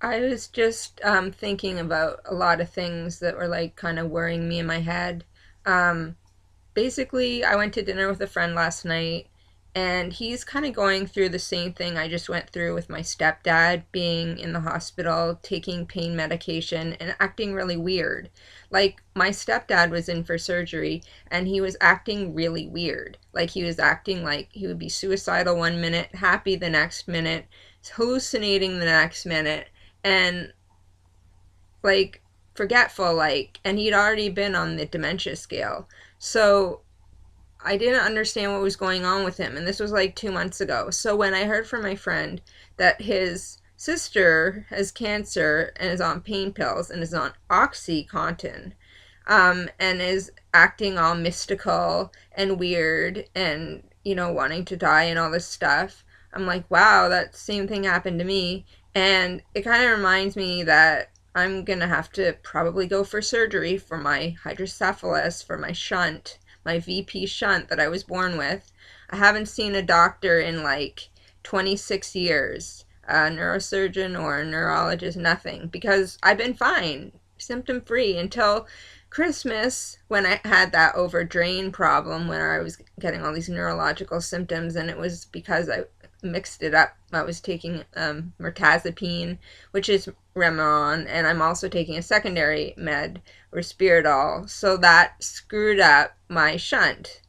I was just thinking about a lot of things that were like kind of worrying me in my head. Um, Basically, I went to dinner with a friend last night, and he's kind of going through the same thing I just went through with my stepdad being in the hospital, taking pain medication, and acting really weird. Like, my stepdad was in for surgery, and he was acting really weird. Like, he was acting like he would be suicidal one minute, happy the next minute, hallucinating the next minute, and like forgetful, and he'd already been on the dementia scale. So I didn't understand what was going on with him, and this was like 2 months ago. So when I heard from my friend that his sister has cancer and is on pain pills and is on Oxycontin, and is acting all mystical and weird and, wanting to die and all this stuff, I'm like, wow, that same thing happened to me. And it kind of reminds me that I'm gonna have to probably go for surgery for my hydrocephalus, for my shunt, my VP shunt that I was born with. I haven't seen a doctor in like 26 years, a neurosurgeon or a neurologist, nothing, because I've been fine, symptom free until Christmas when I had that overdrain problem where I was getting all these neurological symptoms, and it was because I mixed it up. I was taking mirtazapine, which is Remeron, and I'm also taking a secondary med, Risperdal, so that screwed up my shunt.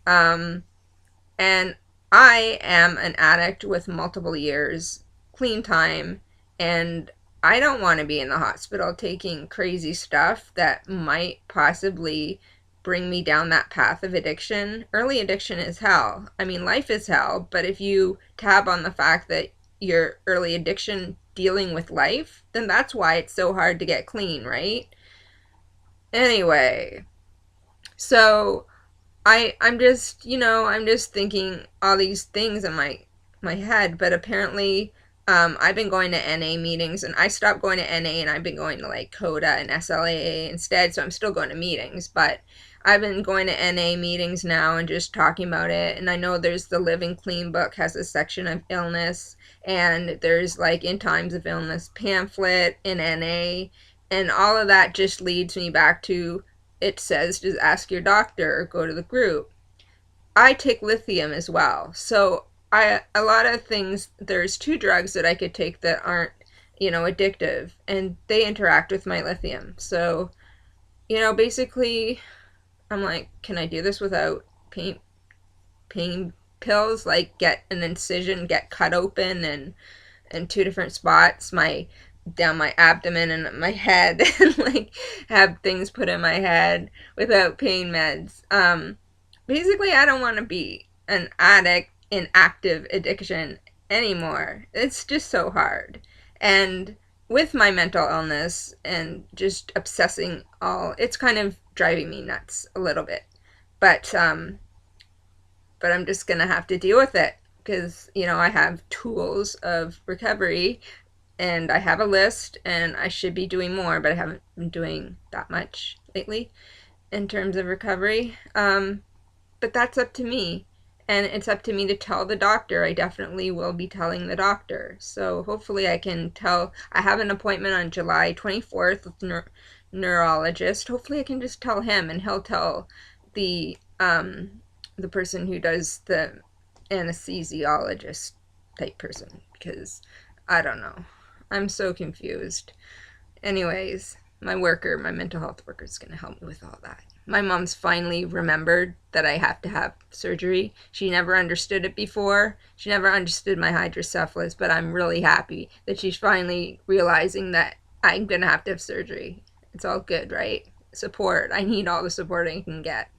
Um, and I am an addict with multiple years, clean time, and I don't want to be in the hospital taking crazy stuff that might possibly bring me down that path of addiction. Early addiction is hell. I mean, life is hell, but if you tab on the fact that your early addiction dealing with life, then that's why it's so hard to get clean, right? Anyway, so I'm just, I'm just thinking all these things in my head, but apparently I've been going to NA meetings, and I stopped going to NA and I've been going to like CODA and SLAA instead, so I'm still going to meetings, but I've been going to NA meetings now and just talking about it. And I know there's the Living Clean book has a section of illness, and there's like In Times of Illness pamphlet in NA, and all of that just leads me back to, it says just ask your doctor or go to the group. I take lithium as well. So a lot of things, there's two drugs that I could take that aren't, addictive, and they interact with my lithium. So, basically I'm like, can I do this without pain pills? Like get an incision, get cut open and in two different spots, my down my abdomen and my head, and like have things put in my head without pain meds. Basically, I don't want to be an addict in active addiction anymore. It's just so hard. And with my mental illness and just obsessing all, it's kind of driving me nuts a little bit. But I'm just gonna have to deal with it because I have tools of recovery, and I have a list, and I should be doing more, but I haven't been doing that much lately in terms of recovery. But that's up to me, and it's up to me to tell the doctor. I definitely will be telling the doctor. So hopefully I can tell. I have an appointment on July 24th with neurologist. Hopefully I can just tell him, and he'll tell the person who does the anesthesiologist type person, because I don't know. I'm so confused. Anyways, my mental health worker is going to help me with all that. My mom's finally remembered that I have to have surgery. She never understood it before. She never understood my hydrocephalus, but I'm really happy that she's finally realizing that I'm going to have surgery. It's all good, right? Support. I need all the support I can get.